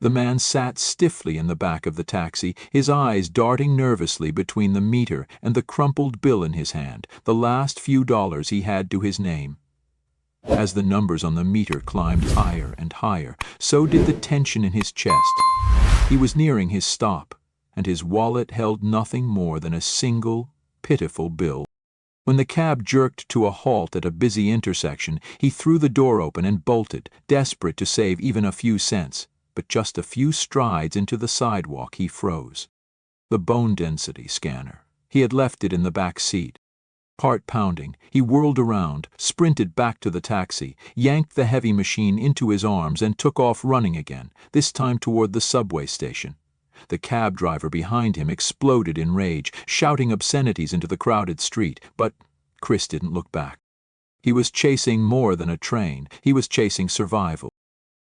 The man sat stiffly in the back of the taxi, his eyes darting nervously between the meter and the crumpled bill in his hand, the last few dollars he had to his name. As the numbers on the meter climbed higher and higher, so did the tension in his chest. He was nearing his stop, and his wallet held nothing more than a single, pitiful bill. When the cab jerked to a halt at a busy intersection, he threw the door open and bolted, desperate to save even a few cents. But just a few strides into the sidewalk he froze. The bone density scanner. He had left it in the back seat. Heart pounding, he whirled around, sprinted back to the taxi, yanked the heavy machine into his arms and took off running again, this time toward the subway station. The cab driver behind him exploded in rage, shouting obscenities into the crowded street, but Chris didn't look back. He was chasing more than a train. He was chasing survival.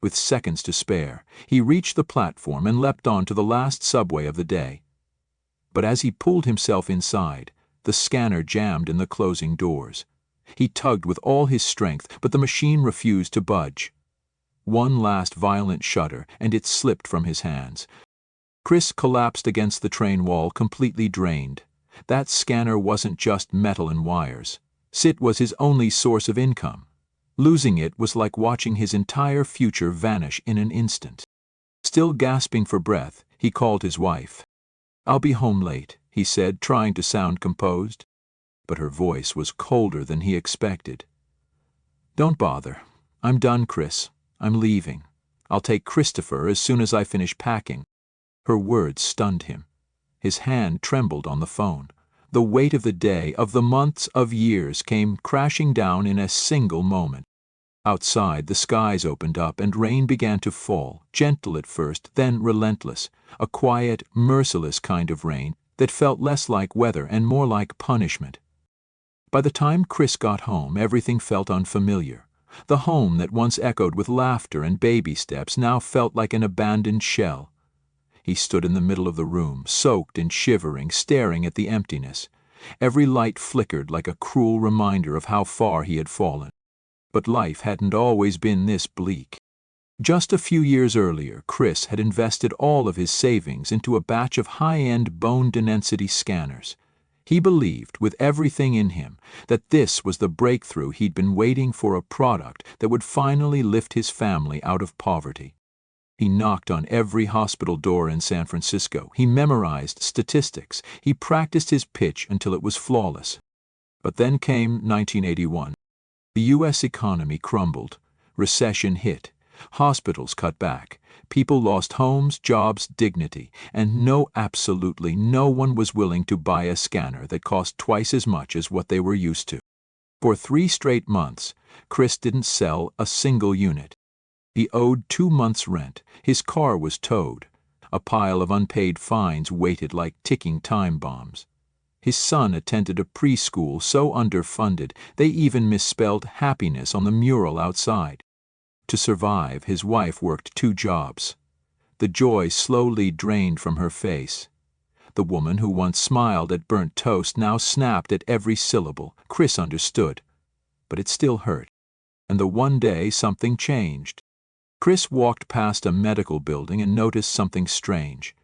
With seconds to spare, he reached the platform and leapt onto the last subway of the day. But as he pulled himself inside, the scanner jammed in the closing doors. He tugged with all his strength, but the machine refused to budge. One last violent shudder, and it slipped from his hands. Chris collapsed against the train wall, completely drained. That scanner wasn't just metal and wires. It was his only source of income. Losing it was like watching his entire future vanish in an instant. Still gasping for breath, he called his wife. "I'll be home late," he said, trying to sound composed. But her voice was colder than he expected. "Don't bother. I'm done, Chris. I'm leaving. I'll take Christopher as soon as I finish packing." Her words stunned him. His hand trembled on the phone. The weight of the day, of the months, of years came crashing down in a single moment. Outside, the skies opened up and rain began to fall, gentle at first, then relentless, a quiet, merciless kind of rain that felt less like weather and more like punishment. By the time Chris got home, everything felt unfamiliar. The home that once echoed with laughter and baby steps now felt like an abandoned shell. He stood in the middle of the room, soaked and shivering, staring at the emptiness. Every light flickered like a cruel reminder of how far he had fallen. But life hadn't always been this bleak. Just a few years earlier, Chris had invested all of his savings into a batch of high-end bone density scanners. He believed, with everything in him, that this was the breakthrough he'd been waiting for, a product that would finally lift his family out of poverty. He knocked on every hospital door in San Francisco. He memorized statistics. He practiced his pitch until it was flawless. But then came 1981. The U.S. economy crumbled. Recession hit. Hospitals cut back. People lost homes, jobs, dignity. And absolutely no one was willing to buy a scanner that cost twice as much as what they were used to. For 3 straight months, Chris didn't sell a single unit. He owed 2 months' rent. His car was towed. A pile of unpaid fines waited like ticking time bombs. His son attended a preschool so underfunded they even misspelled happiness on the mural outside. To survive, his wife worked 2 jobs. The joy slowly drained from her face. The woman who once smiled at burnt toast now snapped at every syllable. Chris understood. But it still hurt. And the one day something changed. Chris walked past a medical building and noticed something strange.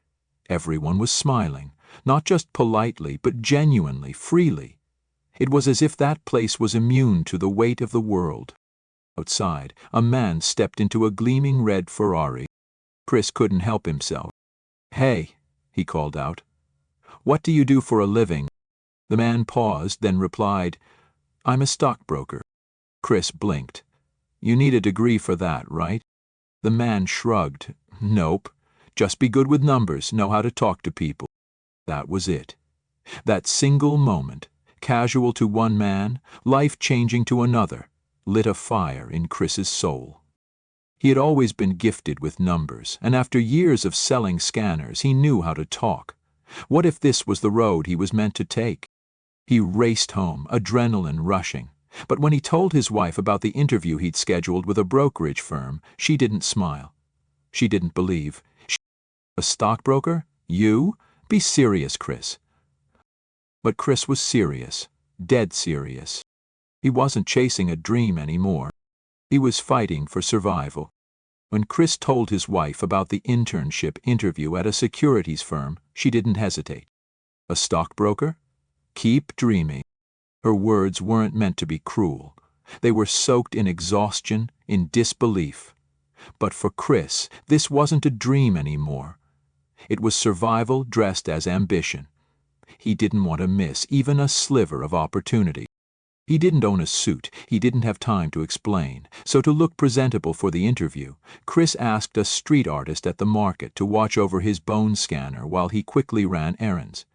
Everyone was smiling. Not just politely, but genuinely, freely. It was as if that place was immune to the weight of the world. Outside, a man stepped into a gleaming red Ferrari. Chris couldn't help himself. "Hey," he called out. "What do you do for a living?" The man paused, then replied, "I'm a stockbroker." Chris blinked. "You need a degree for that, right?" The man shrugged. "Nope. Just be good with numbers, know how to talk to people." That was it. That single moment, casual to one man, life-changing to another, lit a fire in Chris's soul. He had always been gifted with numbers, and after years of selling scanners, he knew how to talk. What if this was the road he was meant to take? He raced home, adrenaline rushing. But when he told his wife about the interview he'd scheduled with a brokerage firm, she didn't smile. She didn't believe. "A stockbroker? You? Be serious, Chris." But Chris was serious, dead serious. He wasn't chasing a dream anymore. He was fighting for survival. When Chris told his wife about the internship interview at a securities firm, she didn't hesitate. A stockbroker? Keep dreaming. Her words weren't meant to be cruel. They were soaked in exhaustion, in disbelief. But for Chris, this wasn't a dream anymore. It was survival dressed as ambition. He didn't want to miss even a sliver of opportunity. He didn't own a suit, he didn't have time to explain, so to look presentable for the interview, Chris asked a street artist at the market to watch over his bone scanner while he quickly ran errands.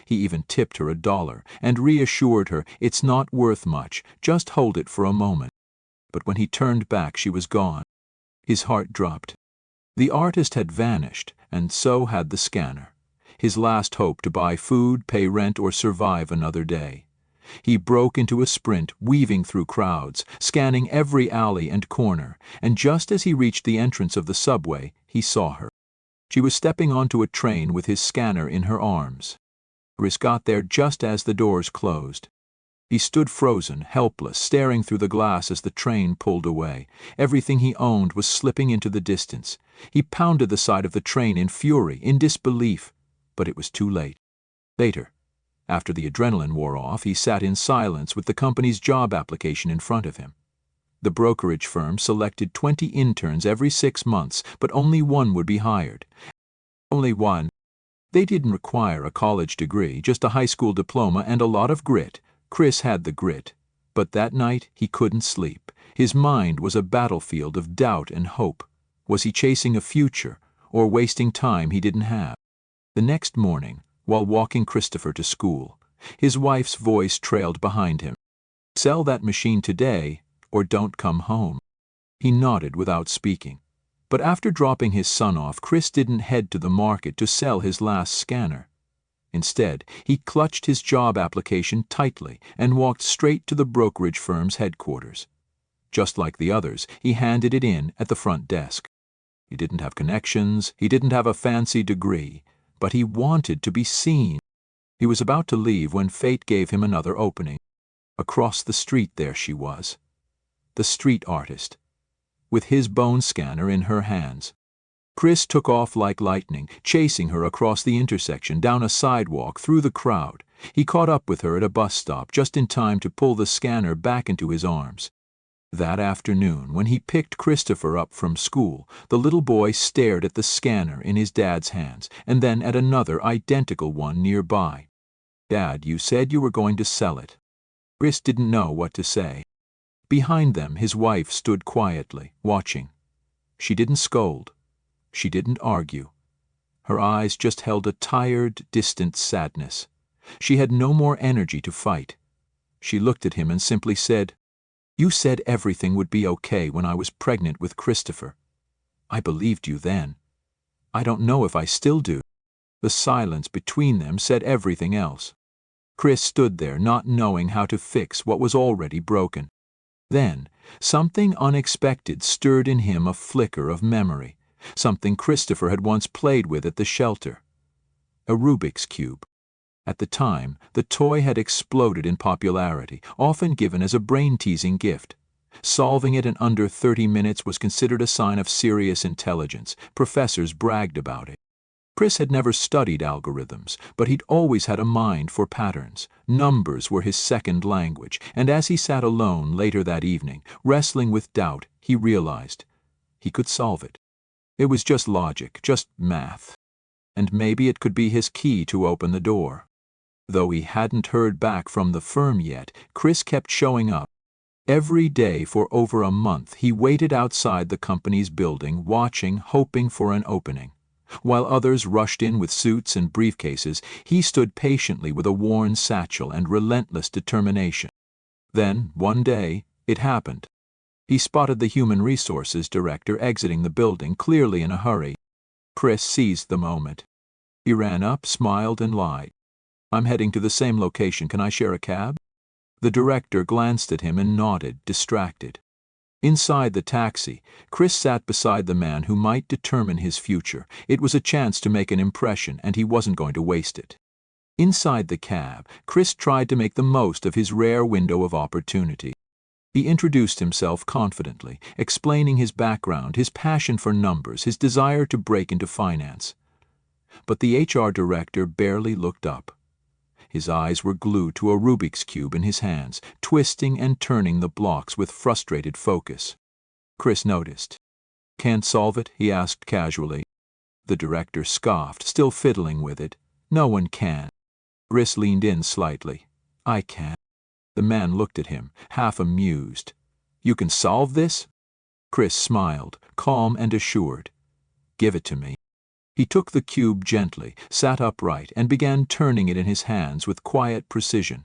He even tipped her $1 and reassured her it's not worth much, just hold it for a moment. But when he turned back, she was gone. His heart dropped. The artist had vanished, and so had the scanner. His last hope to buy food, pay rent, or survive another day. He broke into a sprint, weaving through crowds, scanning every alley and corner, and just as he reached the entrance of the subway, he saw her. She was stepping onto a train with his scanner in her arms. Chris got there just as the doors closed. He stood frozen, helpless, staring through the glass as the train pulled away. Everything he owned was slipping into the distance. He pounded the side of the train in fury, in disbelief, but it was too late. Later, after the adrenaline wore off, he sat in silence with the company's job application in front of him. The brokerage firm selected 20 interns every 6 months, but only one would be hired. Only one. They didn't require a college degree, just a high school diploma and a lot of grit. Chris had the grit, but that night he couldn't sleep. His mind was a battlefield of doubt and hope. Was he chasing a future, or wasting time he didn't have? The next morning, while walking Christopher to school, his wife's voice trailed behind him. Sell that machine today, or don't come home. He nodded without speaking. But after dropping his son off, Chris didn't head to the market to sell his last scanner. Instead, he clutched his job application tightly and walked straight to the brokerage firm's headquarters. Just like the others, he handed it in at the front desk. He didn't have connections, he didn't have a fancy degree, but he wanted to be seen. He was about to leave when fate gave him another opening. Across the street there she was. The street artist, with his bone scanner in her hands. Chris took off like lightning, chasing her across the intersection, down a sidewalk, through the crowd. He caught up with her at a bus stop just in time to pull the scanner back into his arms. That afternoon, when he picked Christopher up from school, the little boy stared at the scanner in his dad's hands, and then at another identical one nearby. "Dad, you said you were going to sell it." Chris didn't know what to say. Behind them, his wife stood quietly, watching. She didn't scold. She didn't argue. Her eyes just held a tired, distant sadness. She had no more energy to fight. She looked at him and simply said, "You said everything would be okay when I was pregnant with Christopher. I believed you then. I don't know if I still do." The silence between them said everything else. Chris stood there, not knowing how to fix what was already broken. Then, something unexpected stirred in him a flicker of memory, something Christopher had once played with at the shelter. A Rubik's Cube. At the time, the toy had exploded in popularity, often given as a brain-teasing gift. Solving it in under 30 minutes was considered a sign of serious intelligence. Professors bragged about it. Chris had never studied algorithms, but he'd always had a mind for patterns. Numbers were his second language, and as he sat alone later that evening, wrestling with doubt, he realized he could solve it. It was just logic, just math. And maybe it could be his key to open the door. Though he hadn't heard back from the firm yet, Chris kept showing up. Every day for over a month, he waited outside the company's building, watching, hoping for an opening. While others rushed in with suits and briefcases, he stood patiently with a worn satchel and relentless determination. Then, one day, it happened. He spotted the human resources director exiting the building, clearly in a hurry. Chris seized the moment. He ran up, smiled, and lied. "I'm heading to the same location. Can I share a cab?" The director glanced at him and nodded, distracted. Inside the taxi, Chris sat beside the man who might determine his future. It was a chance to make an impression, and he wasn't going to waste it. Inside the cab, Chris tried to make the most of his rare window of opportunity. He introduced himself confidently, explaining his background, his passion for numbers, his desire to break into finance. But the HR director barely looked up. His eyes were glued to a Rubik's cube in his hands, twisting and turning the blocks with frustrated focus. Chris noticed. "Can't solve it?" he asked casually. The director scoffed, still fiddling with it. "No one can." Chris leaned in slightly. "I can." The man looked at him, half amused. "You can solve this?" Chris smiled, calm and assured. "Give it to me." He took the cube gently, sat upright, and began turning it in his hands with quiet precision.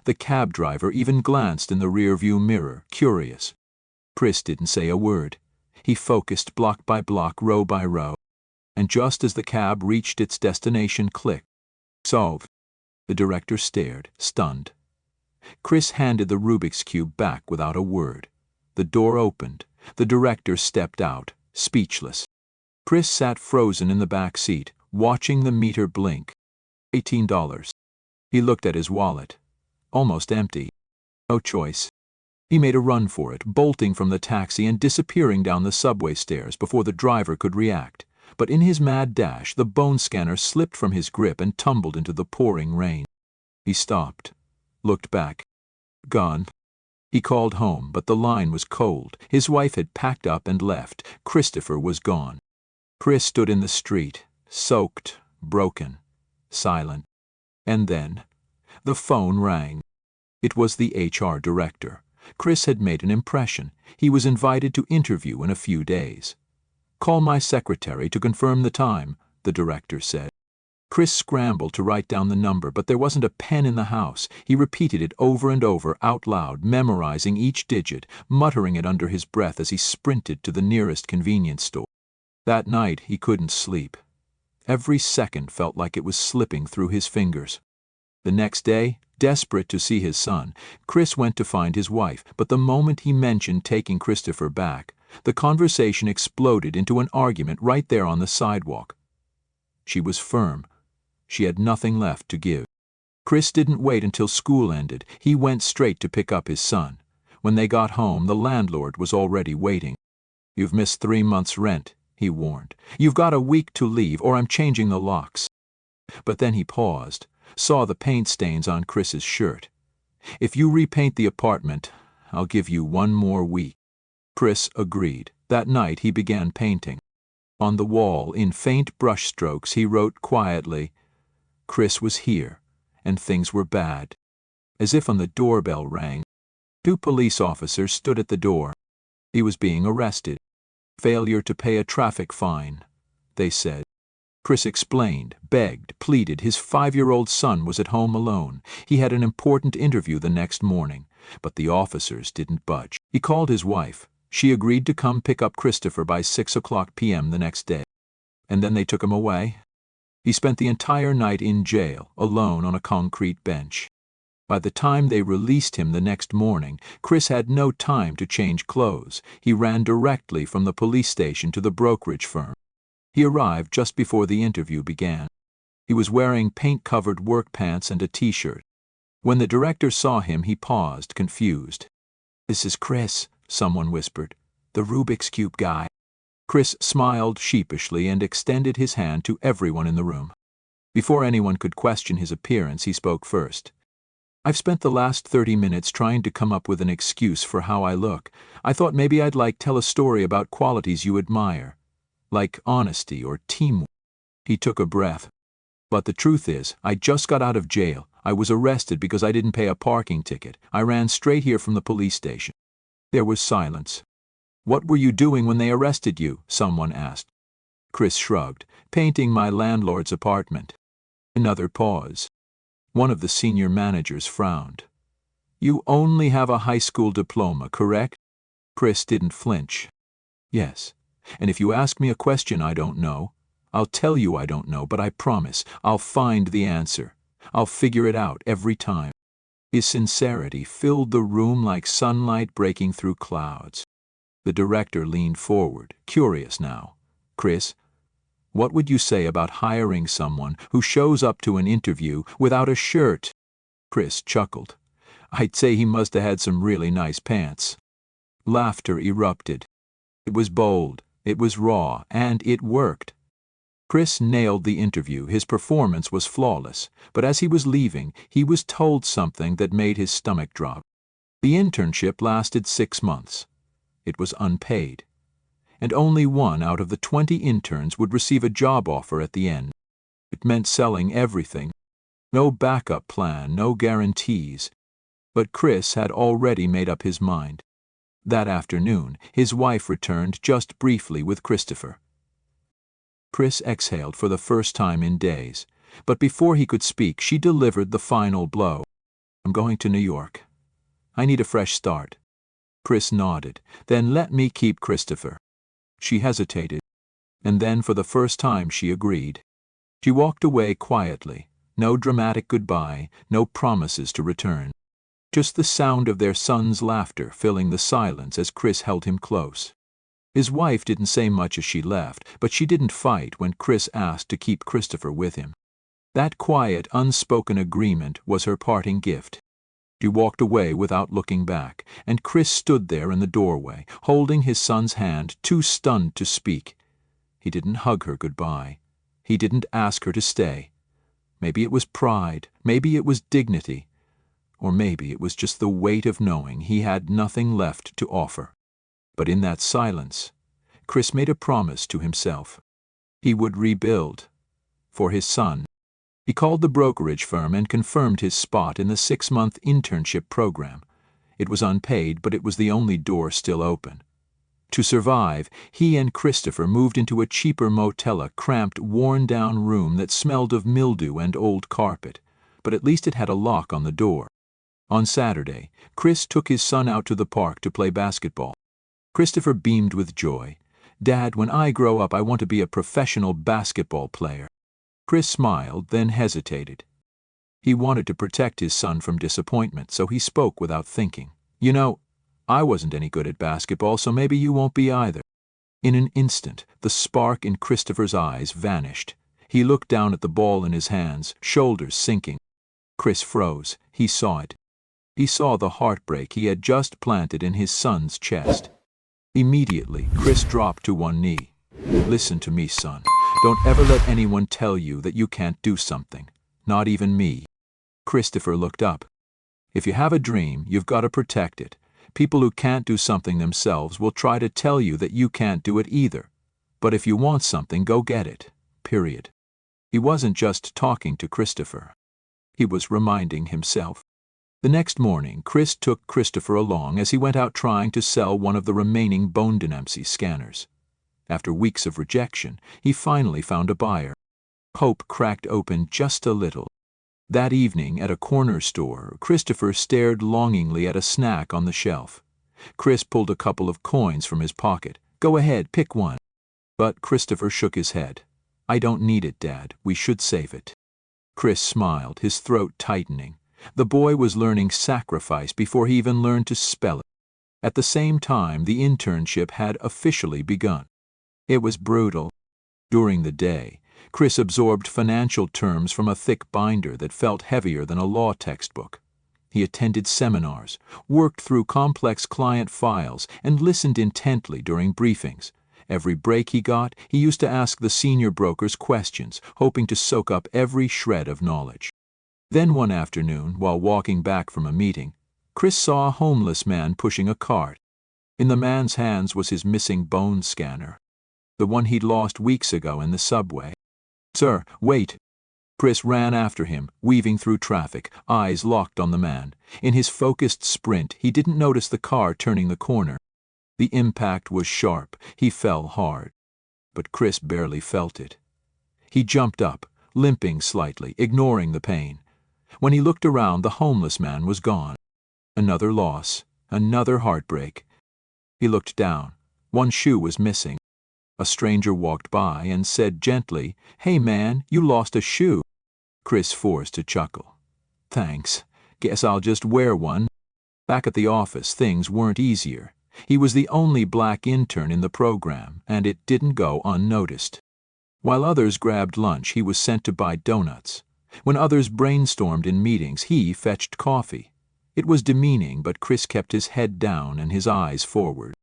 The cab driver even glanced in the rearview mirror, curious. Chris didn't say a word. He focused block by block, row by row. And just as the cab reached its destination, click. "Solved." The director stared, stunned. Chris handed the Rubik's cube back without a word. The door opened. The director stepped out, speechless. Chris sat frozen in the back seat, watching the meter blink. $18. He looked at his wallet. Almost empty. No choice. He made a run for it, bolting from the taxi and disappearing down the subway stairs before the driver could react. But in his mad dash, the bone scanner slipped from his grip and tumbled into the pouring rain. He stopped, looked back. Gone. He called home, but the line was cold. His wife had packed up and left. Christopher was gone. Chris stood in the street, soaked, broken, silent. And then, the phone rang. It was the HR director. Chris had made an impression. He was invited to interview in a few days. "Call my secretary to confirm the time," the director said. Chris scrambled to write down the number, but there wasn't a pen in the house. He repeated it over and over, out loud, memorizing each digit, muttering it under his breath as he sprinted to the nearest convenience store. That night he couldn't sleep. Every second felt like it was slipping through his fingers. The next day, desperate to see his son, Chris went to find his wife, but the moment he mentioned taking Christopher back, the conversation exploded into an argument right there on the sidewalk. She was firm. She had nothing left to give. Chris didn't wait until school ended. He went straight to pick up his son. When they got home, the landlord was already waiting. "You've missed 3 months' rent," he warned. "You've got a week to leave, or I'm changing the locks." But then he paused, saw the paint stains on Chris's shirt. "If you repaint the apartment, I'll give you 1 more week." Chris agreed. That night he began painting. On the wall, in faint brushstrokes, he wrote quietly, "Chris was here, and things were bad." As if when the doorbell rang, 2 police officers stood at the door. He was being arrested. "Failure to pay a traffic fine," they said. Chris explained, begged, pleaded. His 5-year-old son was at home alone. He had an important interview the next morning, but the officers didn't budge. He called his wife. She agreed to come pick up Christopher by 6:00 p.m. the next day. And then they took him away. He spent the entire night in jail, alone on a concrete bench. By the time they released him the next morning, Chris had no time to change clothes. He ran directly from the police station to the brokerage firm. He arrived just before the interview began. He was wearing paint-covered work pants and a t-shirt. When the director saw him, he paused, confused. "This is Chris," someone whispered. "The Rubik's Cube guy." Chris smiled sheepishly and extended his hand to everyone in the room. Before anyone could question his appearance, he spoke first. "I've spent the last 30 minutes trying to come up with an excuse for how I look. I thought maybe I'd tell a story about qualities you admire, like honesty or teamwork." He took a breath. "But the truth is, I just got out of jail. I was arrested because I didn't pay a parking ticket. I ran straight here from the police station." There was silence. "What were you doing when they arrested you?" someone asked. Chris shrugged. "Painting my landlord's apartment." Another pause. One of the senior managers frowned. "You only have a high school diploma, correct?" Chris didn't flinch. "Yes. And if you ask me a question I don't know, I'll tell you I don't know, but I promise I'll find the answer. I'll figure it out every time." His sincerity filled the room like sunlight breaking through clouds. The director leaned forward, curious now. "Chris, what would you say about hiring someone who shows up to an interview without a shirt?" Chris chuckled. I'd say he must have had some really nice pants." Laughter erupted. It was bold, it was raw, and it worked. Chris nailed the interview. His performance was flawless, but as he was leaving, he was told something that made his stomach drop. The internship lasted 6 months. It was unpaid, and only one out of the 20 interns would receive a job offer at the end. It meant selling everything. No backup plan, no guarantees. But Chris had already made up his mind. That afternoon, his wife returned just briefly with Christopher. Chris exhaled for the first time in days, but before he could speak, she delivered the final blow. "I'm going to New York. I need a fresh start." Chris nodded. "Then let me keep Christopher." She hesitated, and then for the first time she agreed. She walked away quietly, no dramatic goodbye, no promises to return. Just the sound of their son's laughter filling the silence as Chris held him close. His wife didn't say much as she left, but she didn't fight when Chris asked to keep Christopher with him. That quiet, unspoken agreement was her parting gift. She walked away without looking back, and Chris stood there in the doorway, holding his son's hand, too stunned to speak. He didn't hug her goodbye. He didn't ask her to stay. Maybe it was pride, maybe it was dignity, or maybe it was just the weight of knowing he had nothing left to offer. But in that silence, Chris made a promise to himself. He would rebuild. For his son. He called the brokerage firm and confirmed his spot in the 6-month internship program. It was unpaid, but it was the only door still open. To survive, he and Christopher moved into a cheaper motel, a cramped, worn-down room that smelled of mildew and old carpet, but at least it had a lock on the door. On Saturday, Chris took his son out to the park to play basketball. Christopher beamed with joy. "Dad, when I grow up, I want to be a professional basketball player." Chris smiled, then hesitated. He wanted to protect his son from disappointment, so he spoke without thinking. "You know, I wasn't any good at basketball, so maybe you won't be either." In an instant, the spark in Christopher's eyes vanished. He looked down at the ball in his hands, shoulders sinking. Chris froze. He saw it. He saw the heartbreak he had just planted in his son's chest. Immediately, Chris dropped to one knee. "Listen to me, son. Don't ever let anyone tell you that you can't do something. Not even me." Christopher looked up. "If you have a dream, you've got to protect it. People who can't do something themselves will try to tell you that you can't do it either. But if you want something, go get it. Period." He wasn't just talking to Christopher. He was reminding himself. The next morning, Chris took Christopher along as he went out trying to sell one of the remaining bone dynasty scanners. After weeks of rejection, he finally found a buyer. Hope cracked open just a little. That evening, at a corner store, Christopher stared longingly at a snack on the shelf. Chris pulled a couple of coins from his pocket. "Go ahead, pick one." But Christopher shook his head. "I don't need it, Dad. We should save it." Chris smiled, his throat tightening. The boy was learning sacrifice before he even learned to spell it. At the same time, the internship had officially begun. It was brutal. During the day, Chris absorbed financial terms from a thick binder that felt heavier than a law textbook. He attended seminars, worked through complex client files, and listened intently during briefings. Every break he got, he used to ask the senior brokers questions, hoping to soak up every shred of knowledge. Then one afternoon, while walking back from a meeting, Chris saw a homeless man pushing a cart. In the man's hands was his missing bone scanner, the one he'd lost weeks ago in the subway. "Sir, wait." Chris ran after him, weaving through traffic, eyes locked on the man. In his focused sprint, he didn't notice the car turning the corner. The impact was sharp. He fell hard. But Chris barely felt it. He jumped up, limping slightly, ignoring the pain. When he looked around, the homeless man was gone. Another loss, another heartbreak. He looked down. One shoe was missing. A stranger walked by and said gently, "Hey man, you lost a shoe." Chris forced a chuckle. "Thanks. Guess I'll just wear one." Back at the office, things weren't easier. He was the only black intern in the program, and it didn't go unnoticed. While others grabbed lunch, he was sent to buy donuts. When others brainstormed in meetings, he fetched coffee. It was demeaning, but Chris kept his head down and his eyes forward.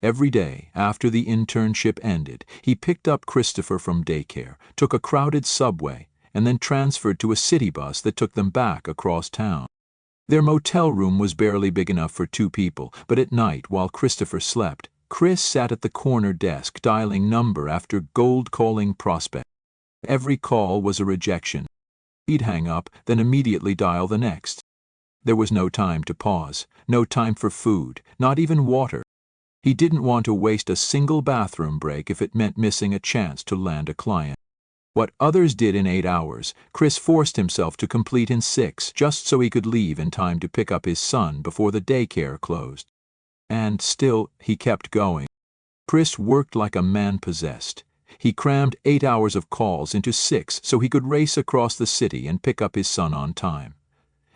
Every day, after the internship ended, he picked up Christopher from daycare, took a crowded subway, and then transferred to a city bus that took them back across town. Their motel room was barely big enough for 2 people, but at night, while Christopher slept, Chris sat at the corner desk dialing number after cold-calling prospect. Every call was a rejection. He'd hang up, then immediately dial the next. There was no time to pause, no time for food, not even water. He didn't want to waste a single bathroom break if it meant missing a chance to land a client. What others did in 8 hours, Chris forced himself to complete in 6, just so he could leave in time to pick up his son before the daycare closed. And still, he kept going. Chris worked like a man possessed. He crammed 8 hours of calls into 6 so he could race across the city and pick up his son on time.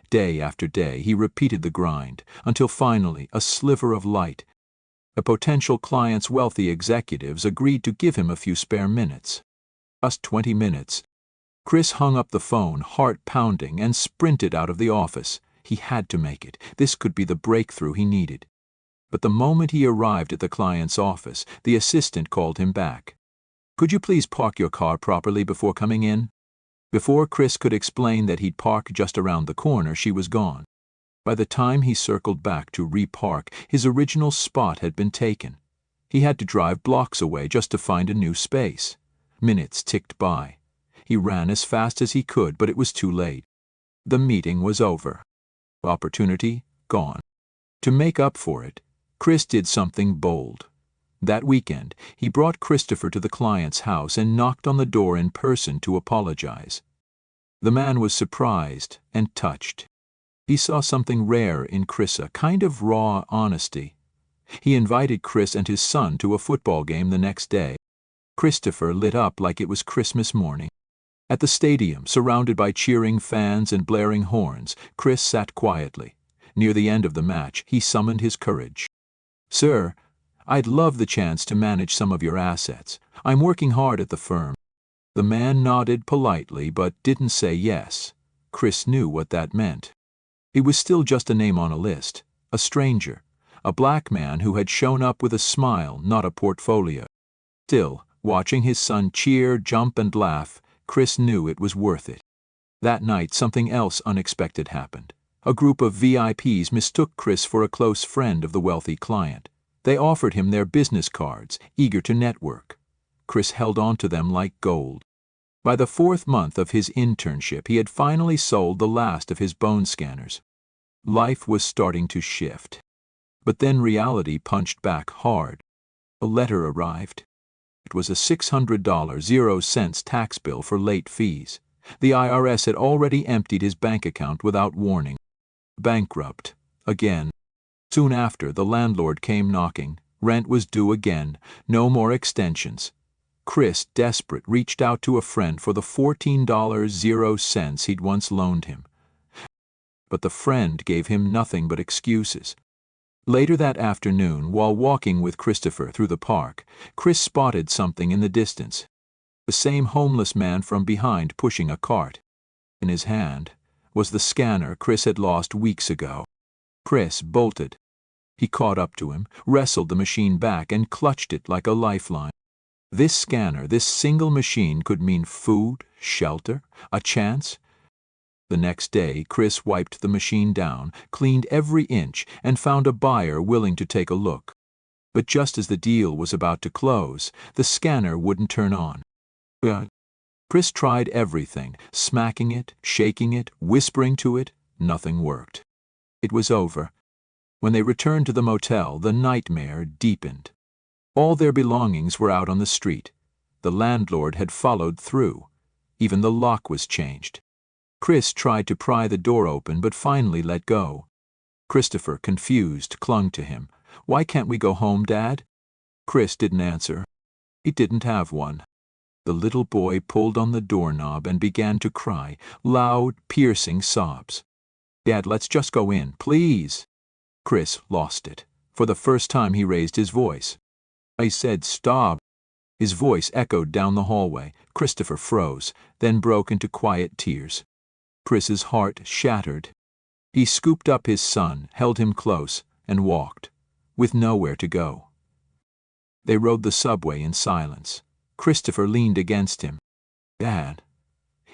Day after day, he repeated the grind, until finally, a sliver of light. A potential client's wealthy executives agreed to give him a few spare minutes. Just 20 minutes. Chris hung up the phone, heart pounding, and sprinted out of the office. He had to make it. This could be the breakthrough he needed. But the moment he arrived at the client's office, the assistant called him back. "Could you please park your car properly before coming in?" Before Chris could explain that he'd park just around the corner, she was gone. By the time he circled back to repark, his original spot had been taken. He had to drive blocks away just to find a new space. Minutes ticked by. He ran as fast as he could, but it was too late. The meeting was over. Opportunity gone. To make up for it, Chris did something bold. That weekend, he brought Christopher to the client's house and knocked on the door in person to apologize. The man was surprised and touched. He saw something rare in Chris, a kind of raw honesty. He invited Chris and his son to a football game the next day. Christopher lit up like it was Christmas morning. At the stadium, surrounded by cheering fans and blaring horns, Chris sat quietly. Near the end of the match, he summoned his courage. "Sir, I'd love the chance to manage some of your assets. I'm working hard at the firm." The man nodded politely but didn't say yes. Chris knew what that meant. He was still just a name on a list, a stranger, a black man who had shown up with a smile, not a portfolio. Still, watching his son cheer, jump, and laugh, Chris knew it was worth it. That night, something else unexpected happened. A group of VIPs mistook Chris for a close friend of the wealthy client. They offered him their business cards, eager to network. Chris held on to them like gold. By the 4th month of his internship, he had finally sold the last of his bone scanners. Life was starting to shift. But then reality punched back hard. A letter arrived. It was a $600.00 tax bill for late fees. The IRS had already emptied his bank account without warning. Bankrupt. Again. Soon after, the landlord came knocking. Rent was due again. No more extensions. Chris, desperate, reached out to a friend for the $14.00 he'd once loaned him. But the friend gave him nothing but excuses. Later that afternoon, while walking with Christopher through the park, Chris spotted something in the distance. The same homeless man from behind pushing a cart. In his hand was the scanner Chris had lost weeks ago. Chris bolted. He caught up to him, wrestled the machine back, and clutched it like a lifeline. This scanner, this single machine, could mean food, shelter, a chance. The next day, Chris wiped the machine down, cleaned every inch, and found a buyer willing to take a look. But just as the deal was about to close, the scanner wouldn't turn on. Chris tried everything, smacking it, shaking it, whispering to it. Nothing worked. It was over. When they returned to the motel, the nightmare deepened. All their belongings were out on the street. The landlord had followed through. Even the lock was changed. Chris tried to pry the door open but finally let go. Christopher, confused, clung to him. "Why can't we go home, Dad?" Chris didn't answer. He didn't have one. The little boy pulled on the doorknob and began to cry, loud, piercing sobs. "Dad, let's just go in, please." Chris lost it. For the first time he raised his voice. "I said stop." His voice echoed down the hallway. Christopher froze, then broke into quiet tears. Chris's heart shattered. He scooped up his son, held him close, and walked, with nowhere to go. They rode the subway in silence. Christopher leaned against him. "Dad,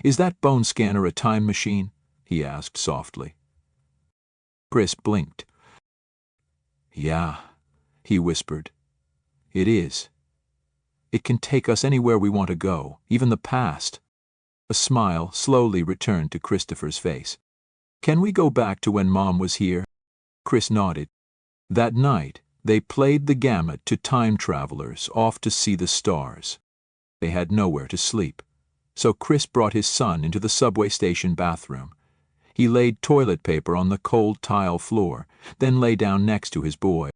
is that bone scanner a time machine?" he asked softly. Chris blinked. "Yeah," he whispered. "It is. It can take us anywhere we want to go, even the past." A smile slowly returned to Christopher's face. "Can we go back to when Mom was here?" Chris nodded. That night, they played the gamut to time travelers off to see the stars. They had nowhere to sleep, so Chris brought his son into the subway station bathroom. He laid toilet paper on the cold tile floor, then lay down next to his boy.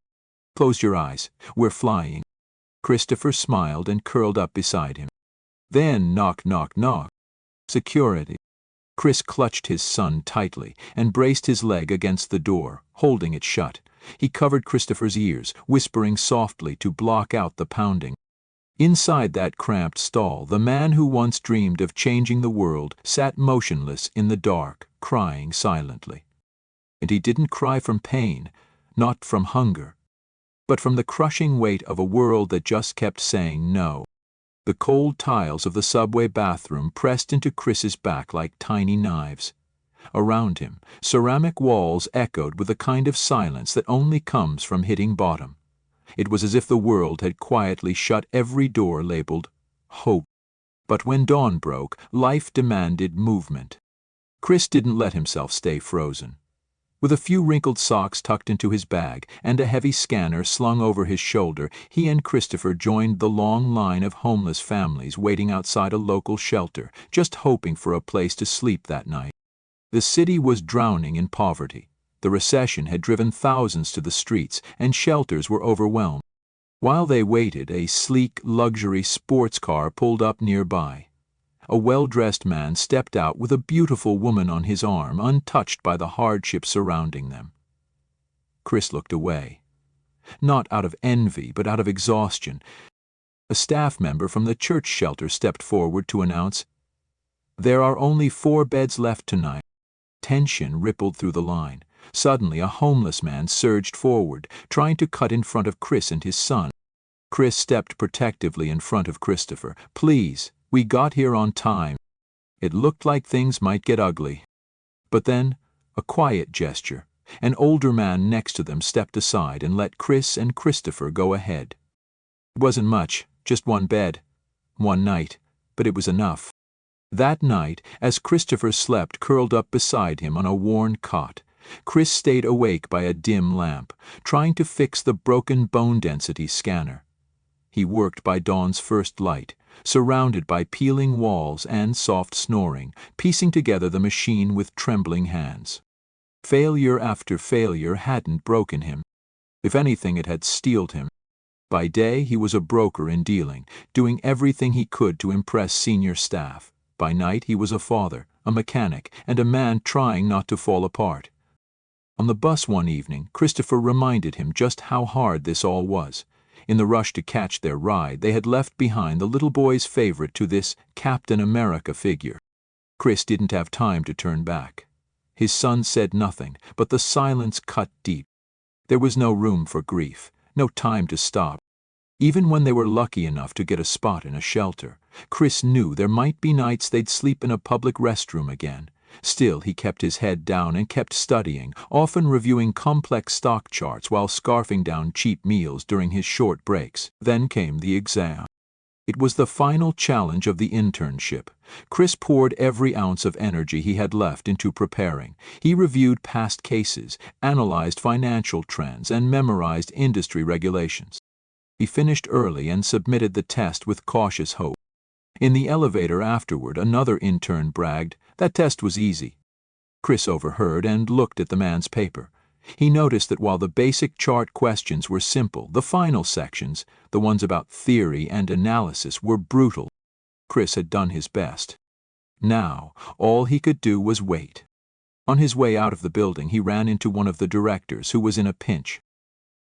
"Close your eyes. We're flying." Christopher smiled and curled up beside him. Then knock, knock, knock. Security. Chris clutched his son tightly and braced his leg against the door, holding it shut. He covered Christopher's ears, whispering softly to block out the pounding. Inside that cramped stall, the man who once dreamed of changing the world sat motionless in the dark, crying silently. And he didn't cry from pain, not from hunger, but from the crushing weight of a world that just kept saying no. The cold tiles of the subway bathroom pressed into Chris's back like tiny knives. Around him, ceramic walls echoed with the kind of silence that only comes from hitting bottom. It was as if the world had quietly shut every door labeled hope. But when dawn broke, life demanded movement. Chris didn't let himself stay frozen. With a few wrinkled socks tucked into his bag and a heavy scanner slung over his shoulder, he and Christopher joined the long line of homeless families waiting outside a local shelter, just hoping for a place to sleep that night. The city was drowning in poverty. The recession had driven thousands to the streets, and shelters were overwhelmed. While they waited, a sleek, luxury sports car pulled up nearby. A well-dressed man stepped out with a beautiful woman on his arm, untouched by the hardship surrounding them. Chris looked away. Not out of envy, but out of exhaustion. A staff member from the church shelter stepped forward to announce, "There are only 4 beds left tonight." Tension rippled through the line. Suddenly, a homeless man surged forward, trying to cut in front of Chris and his son. Chris stepped protectively in front of Christopher. "Please, we got here on time." It looked like things might get ugly. But then, a quiet gesture. An older man next to them stepped aside and let Chris and Christopher go ahead. It wasn't much, just 1 bed, 1 night, but it was enough. That night, as Christopher slept curled up beside him on a worn cot, Chris stayed awake by a dim lamp, trying to fix the broken bone density scanner. He worked by dawn's first light, surrounded by peeling walls and soft snoring, piecing together the machine with trembling hands. Failure after failure hadn't broken him. If anything, it had steeled him. By day, he was a broker in dealing, doing everything he could to impress senior staff. By night, he was a father, a mechanic, and a man trying not to fall apart. On the bus one evening, Christopher reminded him just how hard this all was. In the rush to catch their ride, they had left behind the little boy's favorite to this Captain America figure. Chris didn't have time to turn back. His son said nothing, but the silence cut deep. There was no room for grief, no time to stop. Even when they were lucky enough to get a spot in a shelter, Chris knew there might be nights they'd sleep in a public restroom again. Still, he kept his head down and kept studying, often reviewing complex stock charts while scarfing down cheap meals during his short breaks. Then came the exam. It was the final challenge of the internship. Chris poured every ounce of energy he had left into preparing. He reviewed past cases, analyzed financial trends, and memorized industry regulations. He finished early and submitted the test with cautious hope. In the elevator afterward, another intern bragged, "That test was easy." Chris overheard and looked at the man's paper. He noticed that while the basic chart questions were simple, the final sections, the ones about theory and analysis, were brutal. Chris had done his best. Now, all he could do was wait. On his way out of the building, he ran into one of the directors, who was in a pinch.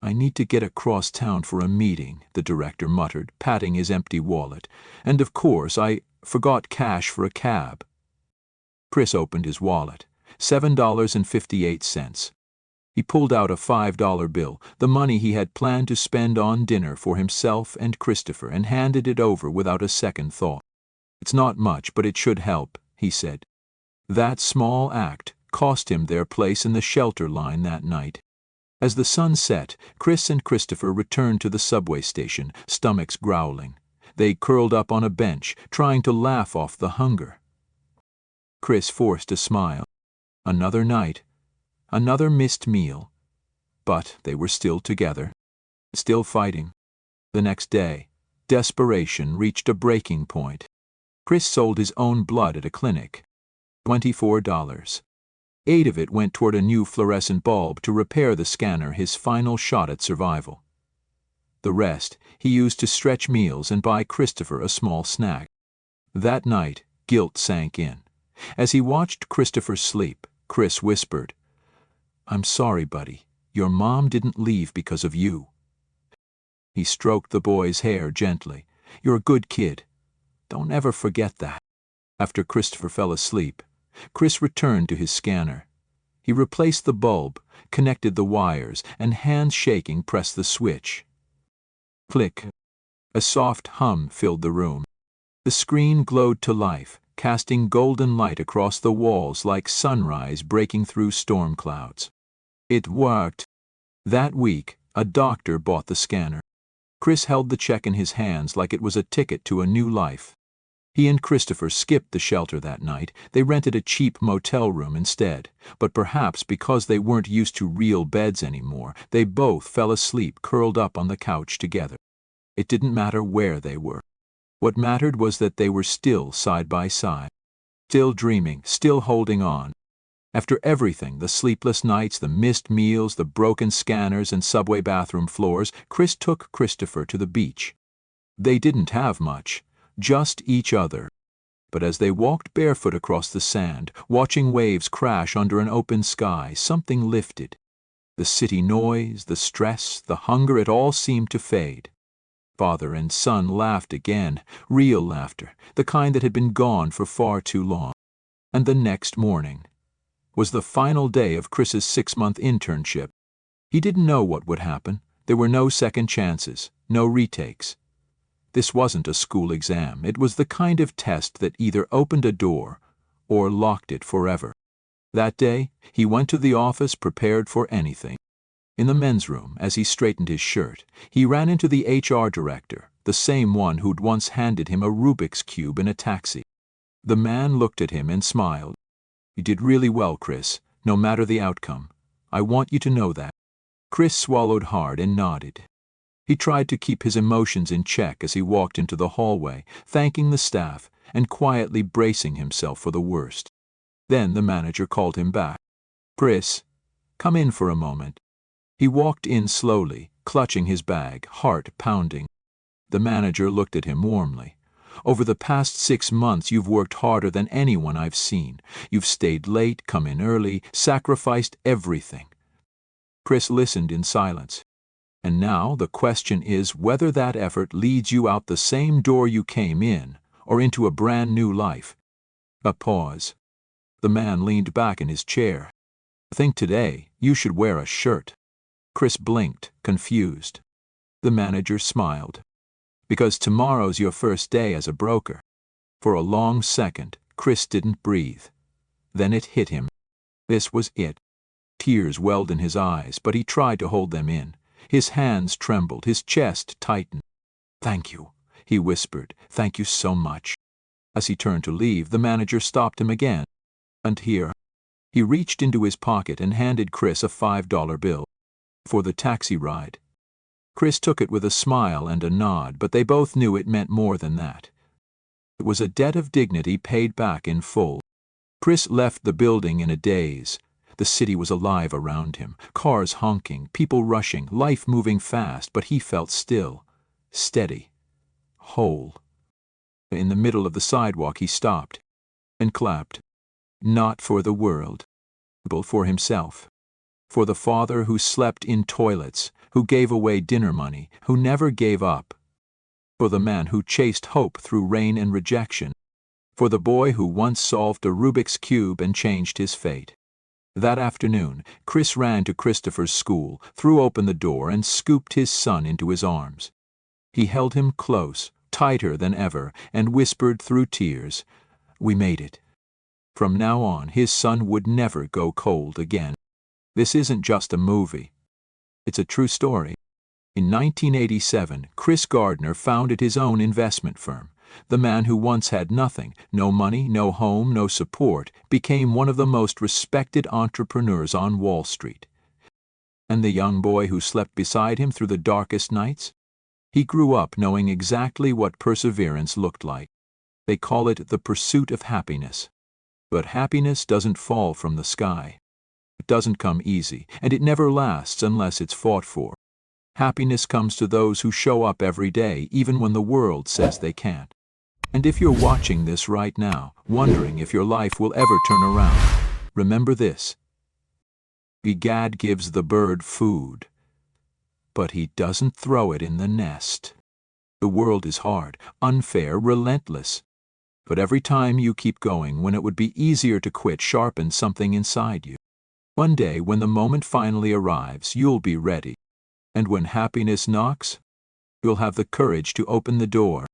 "I need to get across town for a meeting," the director muttered, patting his empty wallet. "And of course, I forgot cash for a cab." Chris opened his wallet. $7.58. He pulled out a $5 bill, the money he had planned to spend on dinner for himself and Christopher, and handed it over without a second thought. "It's not much, but it should help," he said. That small act cost him their place in the shelter line that night. As the sun set, Chris and Christopher returned to the subway station, stomachs growling. They curled up on a bench, trying to laugh off the hunger. Chris forced a smile. Another night, another missed meal. But they were still together, still fighting. The next day, desperation reached a breaking point. Chris sold his own blood at a clinic. $24. 8 of it went toward a new fluorescent bulb to repair the scanner, his final shot at survival. The rest he used to stretch meals and buy Christopher a small snack. That night, guilt sank in. As he watched Christopher sleep, Chris whispered, "I'm sorry, buddy. Your mom didn't leave because of you." He stroked the boy's hair gently. "You're a good kid. Don't ever forget that." After Christopher fell asleep, Chris returned to his scanner. He replaced the bulb, connected the wires, and hands shaking pressed the switch. Click. A soft hum filled the room. The screen glowed to life, casting golden light across the walls like sunrise breaking through storm clouds. It worked. That week, a doctor bought the scanner. Chris held the check in his hands like it was a ticket to a new life. He and Christopher skipped the shelter that night. They rented a cheap motel room instead. But perhaps because they weren't used to real beds anymore, they both fell asleep curled up on the couch together. It didn't matter where they were. What mattered was that they were still side by side. Still dreaming, still holding on. After everything, the sleepless nights, the missed meals, the broken scanners and subway bathroom floors, Chris took Christopher to the beach. They didn't have much. Just each other. But as they walked barefoot across the sand, watching waves crash under an open sky, something lifted. The city noise, the stress, the hunger, it all seemed to fade. Father and son laughed again, real laughter, the kind that had been gone for far too long. And the next morning was the final day of Chris's 6-month internship. He didn't know what would happen. There were no second chances, no retakes. This wasn't a school exam. It was the kind of test that either opened a door or locked it forever. That day, he went to the office prepared for anything. In the men's room, as he straightened his shirt, he ran into the HR director, the same one who'd once handed him a Rubik's cube in a taxi. The man looked at him and smiled. "You did really well, Chris, no matter the outcome. I want you to know that." Chris swallowed hard and nodded. He tried to keep his emotions in check as he walked into the hallway, thanking the staff and quietly bracing himself for the worst. Then the manager called him back. "Chris, come in for a moment." He walked in slowly, clutching his bag, heart pounding. The manager looked at him warmly. "Over the past 6 months you've worked harder than anyone I've seen. You've stayed late, come in early, sacrificed everything." Chris listened in silence. "And now the question is whether that effort leads you out the same door you came in, or into a brand new life." A pause. The man leaned back in his chair. "I think today you should wear a shirt." Chris blinked, confused. The manager smiled. "Because tomorrow's your first day as a broker." For a long second, Chris didn't breathe. Then it hit him. This was it. Tears welled in his eyes, but he tried to hold them in. His hands trembled, his chest tightened. "Thank you," he whispered. "Thank you so much." As he turned to leave, the manager stopped him again. "And here." He reached into his pocket and handed Chris a $5 bill. "For the taxi ride." Chris took it with a smile and a nod, but they both knew it meant more than that. It was a debt of dignity paid back in full. Chris left the building in a daze. The city was alive around him, cars honking, people rushing, life moving fast, but he felt still, steady, whole. In the middle of the sidewalk he stopped and clapped. Not for the world, but for himself. For the father who slept in toilets, who gave away dinner money, who never gave up. For the man who chased hope through rain and rejection. For the boy who once solved a Rubik's cube and changed his fate. That afternoon, Chris ran to Christopher's school, threw open the door, and scooped his son into his arms. He held him close, tighter than ever, and whispered through tears, "We made it." From now on, his son would never go cold again. This isn't just a movie. It's a true story. In 1987, Chris Gardner founded his own investment firm. The man who once had nothing, no money, no home, no support, became one of the most respected entrepreneurs on Wall Street. And the young boy who slept beside him through the darkest nights? He grew up knowing exactly what perseverance looked like. They call it the pursuit of happiness. But happiness doesn't fall from the sky. It doesn't come easy, and it never lasts unless it's fought for. Happiness comes to those who show up every day, even when the world says they can't. And if you're watching this right now, wondering if your life will ever turn around, remember this. God gives the bird food, but he doesn't throw it in the nest. The world is hard, unfair, relentless. But every time you keep going when it would be easier to quit sharpens something inside you. One day, when the moment finally arrives, you'll be ready. And when happiness knocks, you'll have the courage to open the door.